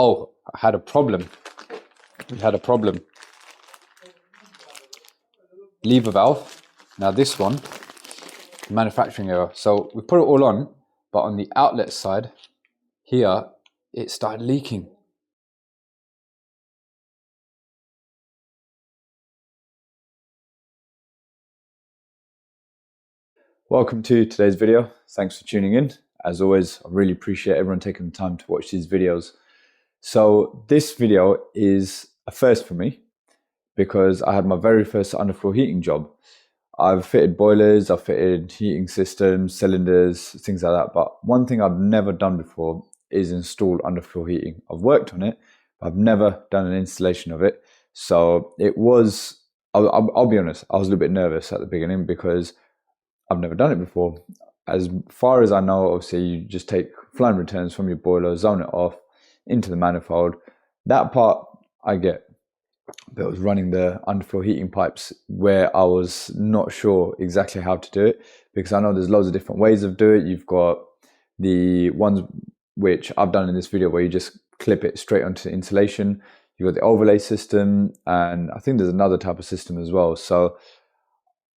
Oh, I had a problem. We had a problem. Lever valve. Now this one, manufacturing error. So we put it all on, but on the outlet side here, it started leaking. Welcome to today's video. Thanks for tuning in. As always, I really appreciate everyone taking the time to watch these videos. So this video is a first for me because I had my very first underfloor heating job. I've fitted boilers, I've fitted heating systems, cylinders, things like that. But one thing I've never done before is install underfloor heating. I've worked on it, but I've never done an installation of it. So it was, I'll be honest, I was a little bit nervous at the beginning because I've never done it before. As far as I know, obviously you just take flow and returns from your boiler, zone it off into the manifold. That part I get. But I was running the underfloor heating pipes where I was not sure exactly how to do it, because I know there's loads of different ways of doing it. You've got the ones which I've done in this video where you just clip it straight onto the insulation. You've got the overlay system, and I think there's another type of system as well. So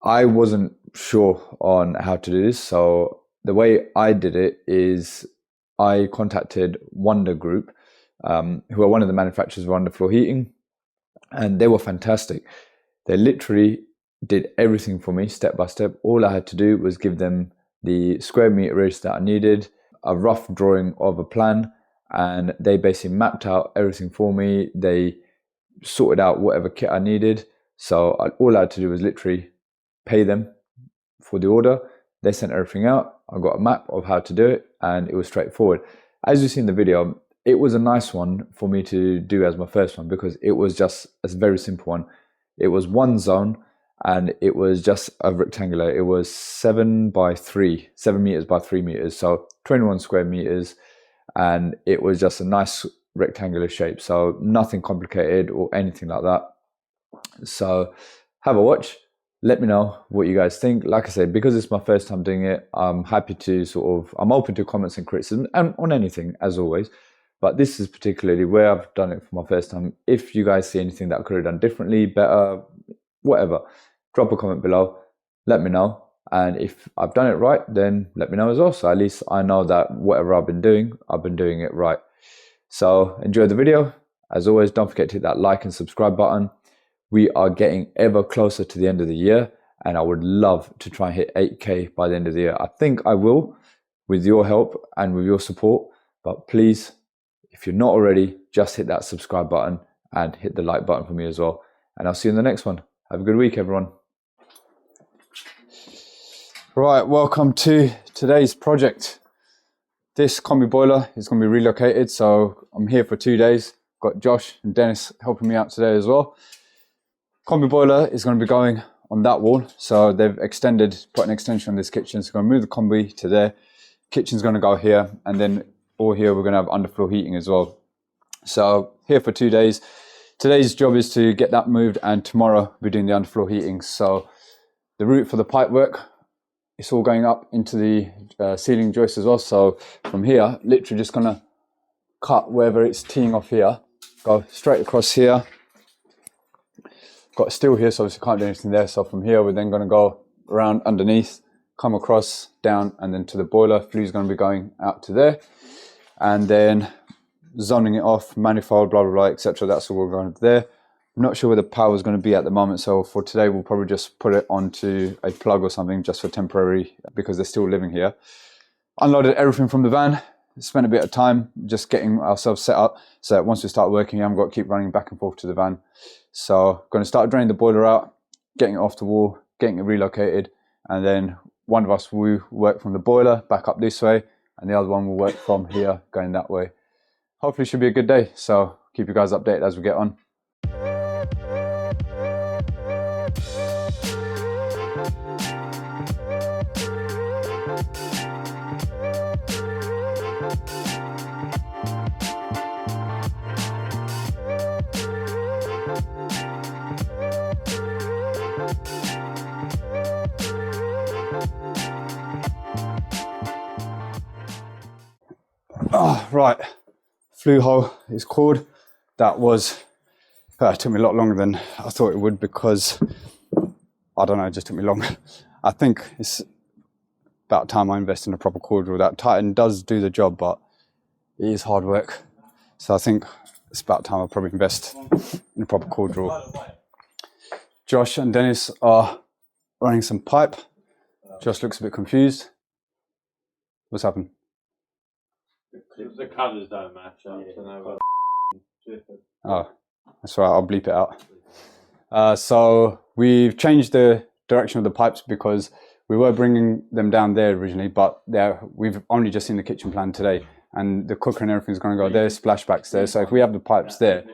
I wasn't sure on how to do this. So the way I did it is I contacted Wonder Group, who are one of the manufacturers of underfloor heating. And they were fantastic. They literally did everything for me step by step. All I had to do was give them the square meterage that I needed, a rough drawing of a plan, and they basically mapped out everything for me. They sorted out whatever kit I needed. So all I had to do was literally pay them for the order. They sent everything out. I got a map of how to do it, and it was straightforward. As you see in the video, it was a nice one for me to do as my first one because it was just a very simple one. It was one zone and it was just a rectangular. It was 7 meters by 3 meters. So 21 square meters, and it was just a nice rectangular shape. So nothing complicated or anything like that. So have a watch. Let me know what you guys think. Like I said, because it's my first time doing it, I'm happy to I'm open to comments and criticism and on anything as always. But this is particularly where I've done it for my first time. If you guys see anything that I could have done differently, better, whatever, drop a comment below, let me know. And if I've done it right, then let me know as well. So at least I know that whatever I've been doing it right. So enjoy the video. As always, don't forget to hit that like and subscribe button. We are getting ever closer to the end of the year, and I would love to try and hit 8K by the end of the year. I think I will, with your help and with your support, but please, if you're not already, just hit that subscribe button and hit the like button for me as well. And I'll see you in the next one. Have a good week, everyone. Right, welcome to today's project. This combi boiler is going to be relocated, so I'm here for 2 days. Got Josh and Dennis helping me out today as well. Combi boiler is going to be going on that wall, so they've put an extension on this kitchen. So I'm going to move the combi to there. Kitchen's going to go here, and then all here we're going to have underfloor heating as well. So here for 2 days. Today's job is to get that moved, and tomorrow we're doing the underfloor heating. So the route for the pipe work, it's all going up into the ceiling joist as well. So from here, literally just going to cut wherever it's teeing off here, go straight across here. Got steel here, so obviously can't do anything there. So from here we're then going to go around underneath, come across, down, and then to the boiler. Flue's going to be going out to there, and then zoning it off, manifold, blah blah blah, etc. That's all we're going to there. I'm not sure where the power is going to be at the moment, so for today we'll probably just put it onto a plug or something just for temporary, because they're still living here. Unloaded everything from the van, spent a bit of time just getting ourselves set up so that once we start working, I haven't got to keep running back and forth to the van. So going to start draining the boiler out, getting it off the wall, getting it relocated, and then one of us will work from the boiler back up this way, and the other one will work from here going that way. Hopefully it should be a good day, so keep you guys updated as we get on. Right, flue hole is called. That took me a lot longer than I thought it would, because I don't know, it just took me long. I think it's about time I invest in a proper core drill. That Titan does do the job, but it is hard work. So I think it's about time I probably invest in a proper core drill. Josh and Dennis are running some pipe. Josh looks a bit confused. What's happened? The colours don't match up. Oh, that's right, I'll bleep it out. So we've changed the direction of the pipes because we were bringing them down there originally, but we've only just seen the kitchen plan today, and the cooker and everything's going to go there, splashbacks there. So if we have the pipes there,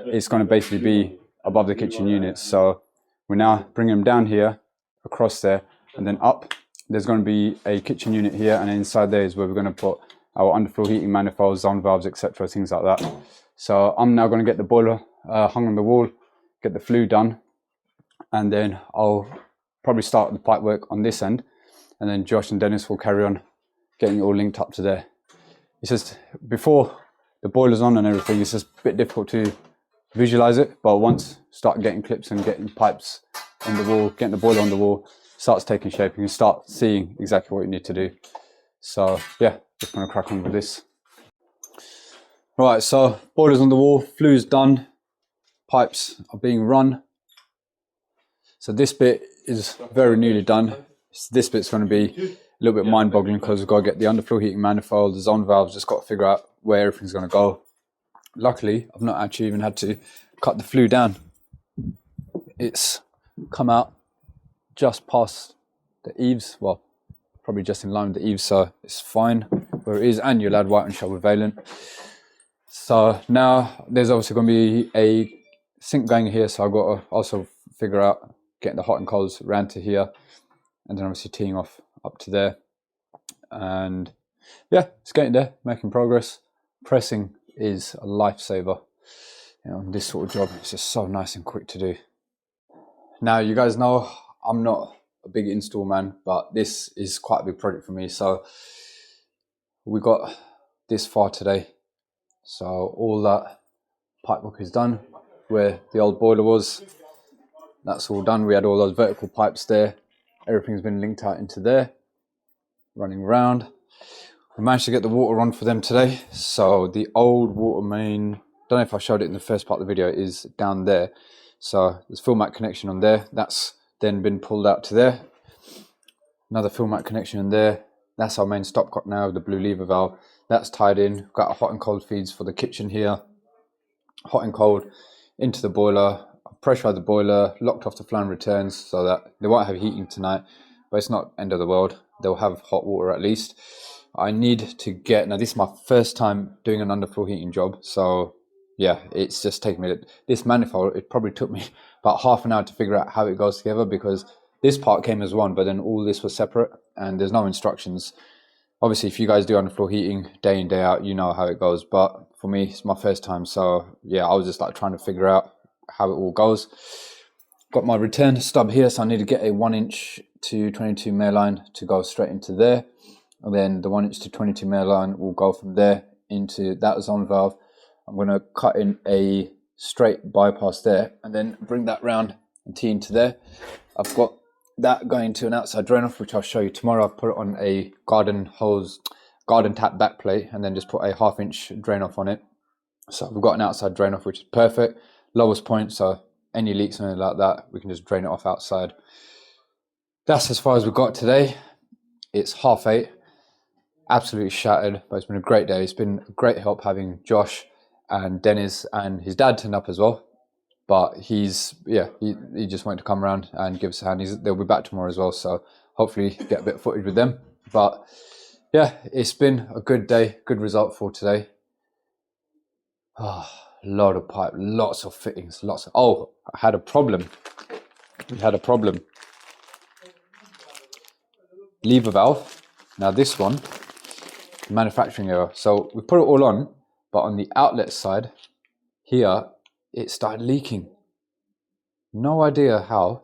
it's going to basically be above the kitchen units. So we're now bringing them down here, across there, and then up. There's going to be a kitchen unit here, and inside there is where we're going to put our underfloor heating manifolds, zone valves, etc., things like that. So I'm now going to get the boiler hung on the wall, get the flue done, and then I'll probably start the pipe work on this end, and then Josh and Dennis will carry on getting it all linked up to there. It's just, before the boiler's on and everything, it's just a bit difficult to visualize it, but once start getting clips and getting pipes on the wall, getting the boiler on the wall, starts taking shape, and you start seeing exactly what you need to do. So yeah, just going to crack on with this. Right, so boiler's on the wall, flue's done, pipes are being run. So this bit is very nearly done. This bit's going to be a little bit mind-boggling because we've got to get the underfloor heating manifold, the zone valves, just got to figure out where everything's going to go. Luckily, I've not actually even had to cut the flue down. It's come out just past the eaves, well, probably just in line with the eaves, so it's fine where it is, and you'll add white and shell with vaillant. So now there's obviously going to be a sink going here, so I've got to also figure out getting the hot and colds round to here, and then obviously teeing off up to there. And yeah, it's getting there, making progress. Pressing is a lifesaver, you know, this sort of job. It's just so nice and quick to do. Now, you guys know I'm not a big install man, but this is quite a big project for me. So we got this far today. So all that pipework is done. Where the old boiler was, that's all done. We had all those vertical pipes there. Everything's been linked out into there, running around. We managed to get the water on for them today. So the old water main, don't know if I showed it in the first part of the video, is down there. So there's fill mat connection on there. That's then been pulled out to there. Another fill mat connection in there. That's our main stopcock now, the blue lever valve. That's tied in. We've got our hot and cold feeds for the kitchen here. Hot and cold into the boiler. Pressurized the boiler, locked off the flow and returns so that they won't have heating tonight, but it's not end of the world. They'll have hot water at least. I need to get, now this is my first time doing an underfloor heating job, so yeah, it's just taken me, this manifold, it probably took me about half an hour to figure out how it goes together, because this part came as one, but then all this was separate and there's no instructions. Obviously, if you guys do underfloor heating day in, day out, you know how it goes, but for me, it's my first time, so yeah, I was just like trying to figure out how it all goes. Got my return stub here, so I need to get a 1" to 22 mil line to go straight into there, and then the 1" to 22 mil line will go from there into that zone valve. I'm going to cut in a straight bypass there and then bring that round and tee into there. I've got that going to an outside drain off, which I'll show you tomorrow. I've put it on a garden tap back plate and then just put a 1/2" drain off on it. So we've got an outside drain off, which is perfect. Lowest point, so any leaks or anything like that, we can just drain it off outside. That's as far as we've got today. It's 8:30, absolutely shattered, but it's been a great day. It's been a great help having Josh and Dennis and his dad turn up as well. But he just wanted to come around and give us a hand. They'll be back tomorrow as well, so hopefully get a bit of footage with them. But yeah, it's been a good day, good result for today. Lot of pipe, lots of fittings, I had a problem. We had a problem. Lever valve. Now this one, manufacturing error. So we put it all on, but on the outlet side here, it started leaking. No idea how.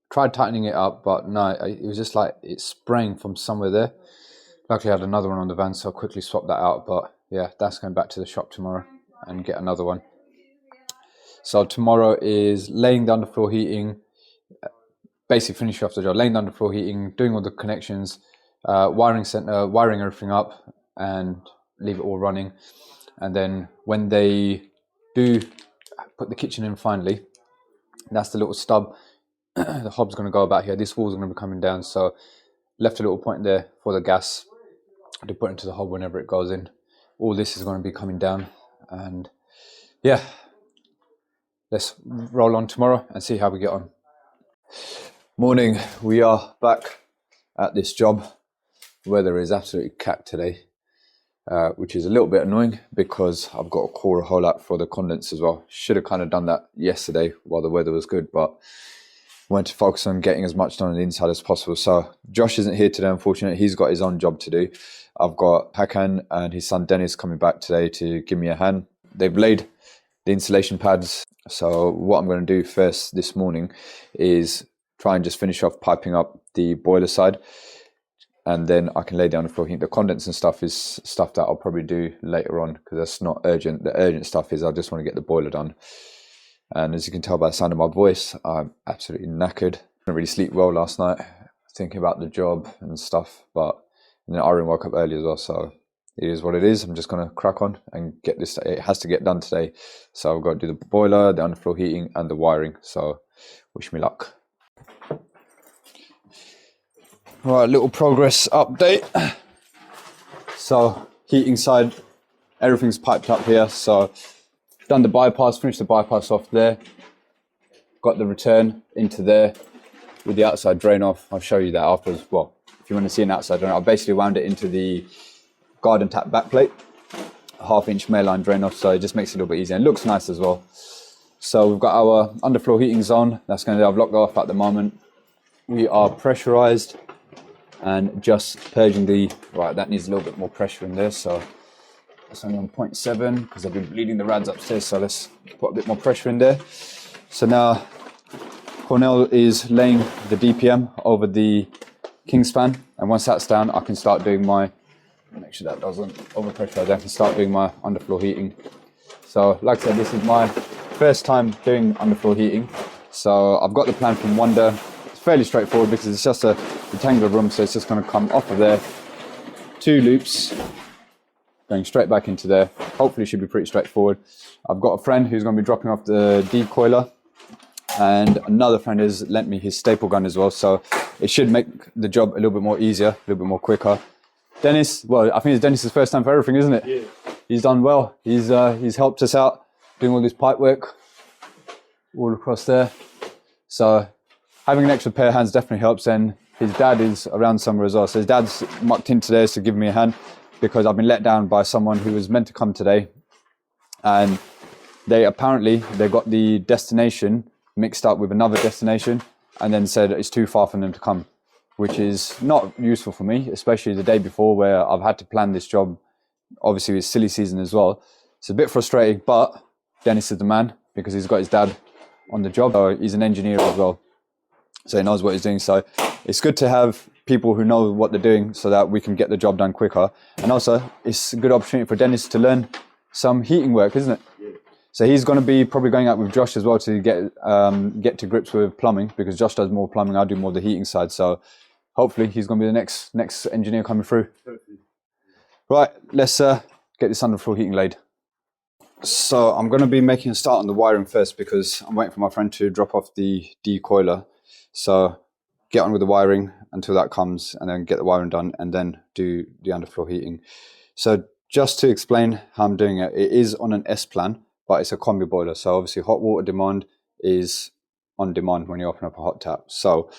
Tried tightening it up, but no, it was just like it's spraying from somewhere there. Luckily I had another one on the van, so I quickly swapped that out. But yeah, that's going back to the shop tomorrow. and get another one. So tomorrow is laying the underfloor heating, basically finish off the job, laying the underfloor heating, doing all the connections, wiring center, wiring everything up and leave it all running. And then when they do put the kitchen in finally, that's the little stub. The hob's going to go about here. This wall's going to be coming down, so left a little point there for the gas to put into the hob whenever it goes in. All this is going to be coming down, and yeah, let's roll on tomorrow and see how we get on. Morning, we are back at this job. The weather is absolutely capped today, which is a little bit annoying because I've got to core a hole out for the condense as well. Should have kind of done that yesterday while the weather was good, but wanted to focus on getting as much done on the inside as possible. So Josh isn't here today, unfortunately. He's got his own job to do. I've got Hakan and his son Dennis coming back today to give me a hand. They've laid the insulation pads. So what I'm going to do first this morning is try and just finish off piping up the boiler side, and then I can lay down the floor heat. The condense and stuff is stuff that I'll probably do later on because that's not urgent. The urgent stuff is I just want to get the boiler done. And as you can tell by the sound of my voice, I'm absolutely knackered. Didn't really sleep well last night, thinking about the job and stuff. But then Irene woke up early as well, so it is what it is. I'm just going to crack on and get this. It has to get done today. So I've got to do the boiler, the underfloor heating and the wiring. So wish me luck. Right, little progress update. So heating side, everything's piped up here. So done the bypass, finished the bypass off there. Got the return into there with the outside drain off. I'll show you that afterwards. Well, if you want to see an outside drain, I basically wound it into the garden tap backplate, a 1/2 inch male line drain off, so it just makes it a little bit easier and looks nice as well. So we've got our underfloor heating zone. That's going to, I've locked off at the moment. We are pressurized and just purging the, right, that needs a little bit more pressure in there. So it's only on 0.7 because I've been bleeding the rads upstairs. So let's put a bit more pressure in there. So now Cornell is laying the DPM over the Kingspan. And once that's down, I can start doing my, make sure that doesn't overpressurize, I can start doing my underfloor heating. So like I said, this is my first time doing underfloor heating. So I've got the plan from Wonder. It's fairly straightforward because it's just a rectangular room. So it's just going to come off of there, 2 loops, going straight back into there. Hopefully it should be pretty straightforward. I've got a friend who's going to be dropping off the decoiler, and another friend has lent me his staple gun as well. So it should make the job a little bit more easier, a little bit more quicker. Dennis, well, I think it's Dennis's first time for everything, isn't it? Yeah. He's done well. He's helped us out doing all this pipe work all across there. So having an extra pair of hands definitely helps. And his dad is around somewhere as well. So his dad's mucked in today to give me a hand, because I've been let down by someone who was meant to come today, and they got the destination mixed up with another destination and then said it's too far for them to come, which is not useful for me, especially the day before where I've had to plan this job. Obviously it's silly season as well. It's a bit frustrating, but Dennis is the man because he's got his dad on the job. So he's an engineer as well, so he knows what he's doing. So it's good to have people who know what they're doing so that we can get the job done quicker. And also it's a good opportunity for Dennis to learn some heating work, isn't it? Yeah. So he's going to be probably going out with Josh as well to get to grips with plumbing, because Josh does more plumbing, I do more the heating side. So hopefully he's going to be the next engineer coming through. Perfect. Right, let's get this underfloor heating laid. So I'm going to be making a start on the wiring first because I'm waiting for my friend to drop off the decoiler. So get on with the wiring until that comes, and then get the wiring done, and then do the underfloor heating. So just to explain how I'm doing it, it is on an S plan, but it's a combi boiler. So obviously hot water demand is on demand when you open up a hot tap. So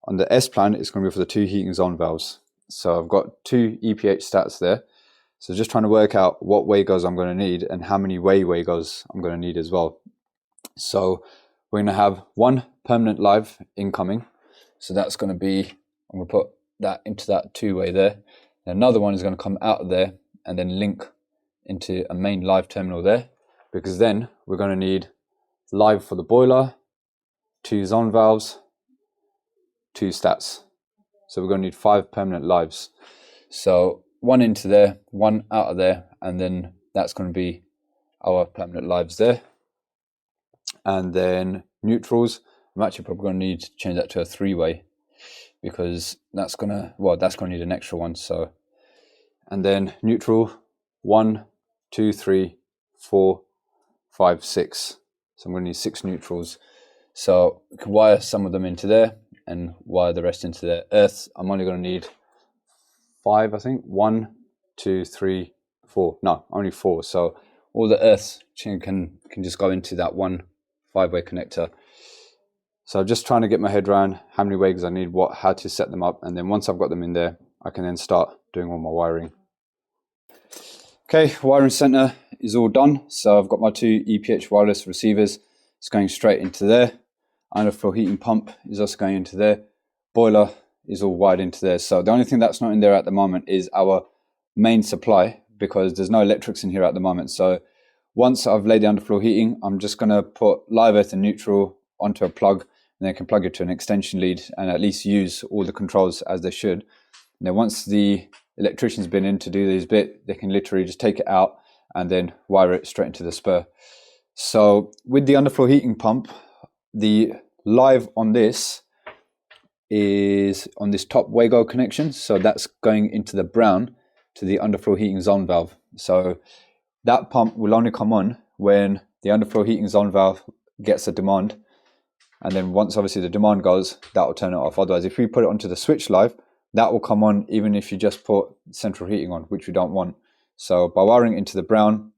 on the S plan, it's going to be for the 2 heating zone valves. So I've got 2 EPH stats there. So just trying to work out what Wagos I'm going to need and how many Wagos I'm going to need as well. So we're going to have 1 permanent live incoming. So that's going to be, I'm going to put that into that 2-way there. And another one is going to come out of there and then link into a main live terminal there, because then we're going to need live for the boiler, 2 zone valves, 2 stats. So we're going to need 5 permanent lives. So 1 into there, 1 out of there, and then that's going to be our permanent lives there. And then neutrals, I'm actually probably going to need to change that to a 3-way because that's going to need an extra one. So, and then neutral 1, 2, 3, 4, 5, 6. So I'm going to need 6 neutrals. So we can wire some of them into there and wire the rest into there. Earth, I'm only going to need 5, I think. 1, 2, 3, 4. No, only 4. So all the earth can just go into that one 5-way connector. So I'm just trying to get my head around how many ways I need, how to set them up, and then once I've got them in there, I can then start doing all my wiring. Okay, wiring center is all done. So I've got my 2 EPH wireless receivers. It's going straight into there. Underfloor heating pump is also going into there. Boiler is all wired into there. So the only thing that's not in there at the moment is our main supply, because there's no electrics in here at the moment. So once I've laid the underfloor heating, I'm just going to put live earth and neutral onto a plug, and then I can plug it to an extension lead and at least use all the controls as they should. And then once the electrician's been in to do these bit, they can literally just take it out and then wire it straight into the spur. So with the underfloor heating pump, the live on this is on this top Wago connection. So that's going into the brown to the underfloor heating zone valve. So that pump will only come on when the underfloor heating zone valve gets a demand. And then once obviously the demand goes, that will turn it off. Otherwise, if we put it onto the switch live, that will come on even if you just put central heating on, which we don't want. So by wiring into the brown,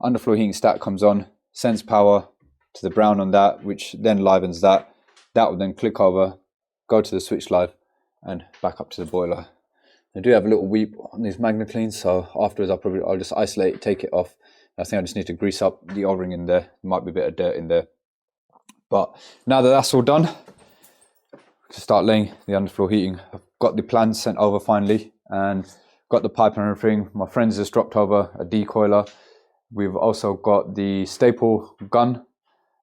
underfloor heating stack comes on, sends power to the brown on that, which then livens that. That will then click over, go to the switch live, and back up to the boiler. I do have a little weep on these magnetite, so afterwards I'll just isolate it, take it off. I think I just need to grease up the O-ring in there. There might be a bit of dirt in there. But now that that's all done, to start laying the underfloor heating. I've got the plans sent over finally and got the pipe and everything. My friends just dropped over a decoiler. We've also got the staple gun.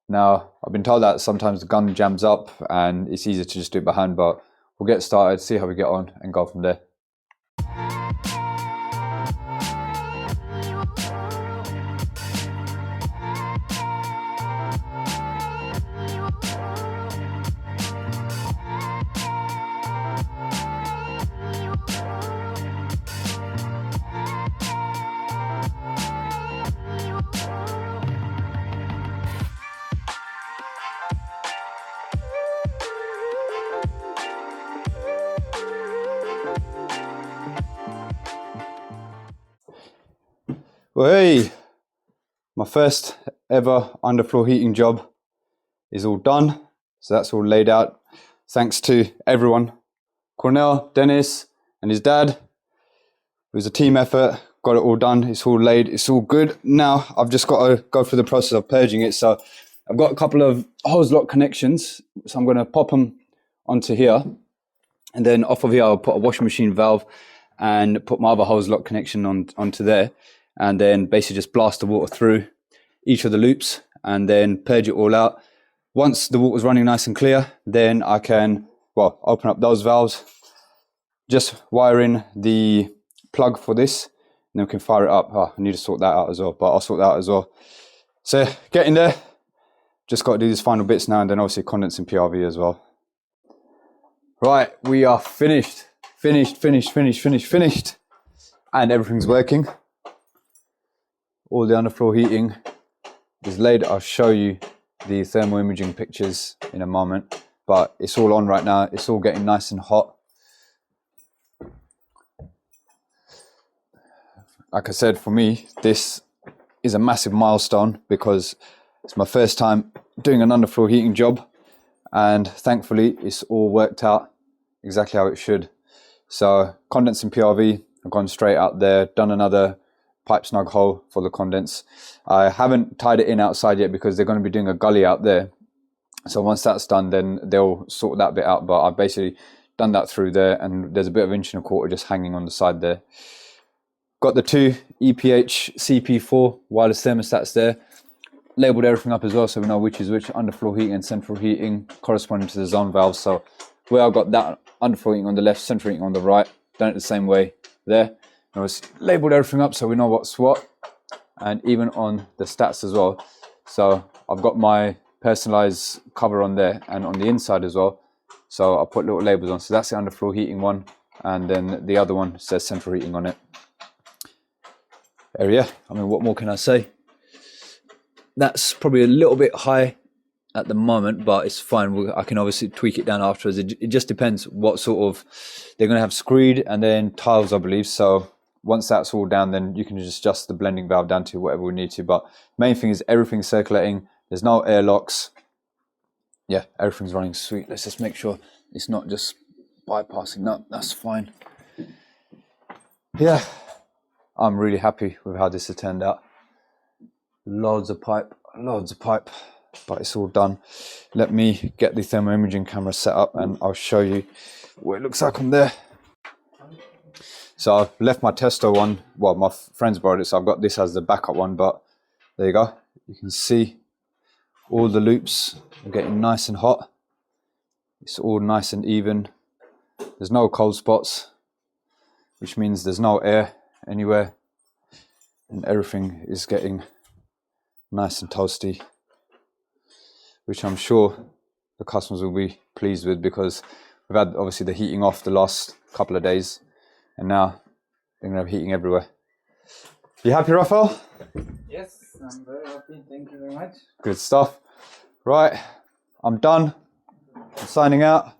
Now, I've been told that sometimes the gun jams up and it's easier to just do it by hand, but we'll get started, see how we get on and go from there. Well, hey, my first ever underfloor heating job is all done. So that's all laid out. Thanks to everyone. Cornell, Dennis and his dad. It was a team effort, got it all done. It's all laid, it's all good. Now I've just got to go through the process of purging it. So I've got a couple of hose lock connections. So I'm going to pop them onto here. And then off of here, I'll put a washing machine valve and put my other hose lock connection onto there. And then basically just blast the water through each of the loops and then purge it all out. Once the water's running nice and clear, then I can, open up those valves, just wire in the plug for this, and then we can fire it up. I need to sort that out as well, but I'll sort that out as well. So get in there, just got to do these final bits now, and then obviously condensing PRV as well. Right, we are finished, and everything's working. All the underfloor heating is laid. I'll show you the thermal imaging pictures in a moment, but it's all on right now. It's all getting nice and hot. Like I said, for me, this is a massive milestone because it's my first time doing an underfloor heating job, and thankfully it's all worked out exactly how it should. So condensing PRV, I've gone straight out there, done another pipe snug hole for the condense. I haven't tied it in outside yet because they're going to be doing a gully out there. So once that's done, then they'll sort that bit out. But I've basically done that through there, and there's a bit of 1.25" just hanging on the side there. Got the 2 EPH CP4 wireless thermostats there. Labeled everything up as well so we know which is which, underfloor heating and central heating corresponding to the zone valves. So where I've got that underfloor heating on the left, central heating on the right, done it the same way there. I was labelled everything up so we know what's what. and even on the stats as well. So I've got my personalized cover on there and on the inside as well. So I'll put little labels on. So that's the underfloor heating one, and then the other one says central heating on it. Yeah, I mean, what more can I say? That's probably a little bit high at the moment, but it's fine. I can obviously tweak it down afterwards. It just depends what sort of, they're going to have screed and then tiles, I believe. So once that's all down, then you can just adjust the blending valve down to whatever we need to. But main thing is everything's circulating. There's no air locks. Yeah, everything's running sweet. Let's just make sure it's not just bypassing. No, that's fine. Yeah, I'm really happy with how this has turned out. Loads of pipe, but it's all done. Let me get the thermal imaging camera set up and I'll show you what it looks like on there. So I've left my tester one, well, my friends borrowed it, so I've got this as the backup one, but there you go. You can see all the loops are getting nice and hot. It's all nice and even. There's no cold spots, which means there's no air anywhere, and everything is getting nice and toasty, which I'm sure the customers will be pleased with, because we've had obviously the heating off the last couple of days, and now they're going to have heating everywhere. You happy, Raphael? Yes, I'm very happy. Thank you very much. Good stuff. Right, I'm done. I'm signing out.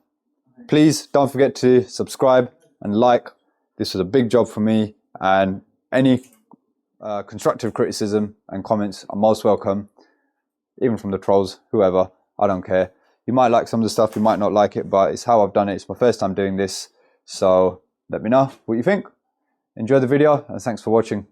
Please don't forget to subscribe and like. This was a big job for me, and any constructive criticism and comments are most welcome, even from the trolls, whoever. I don't care. You might like some of the stuff, you might not like it, but it's how I've done it. It's my first time doing this, so let me know what you think. Enjoy the video, and thanks for watching.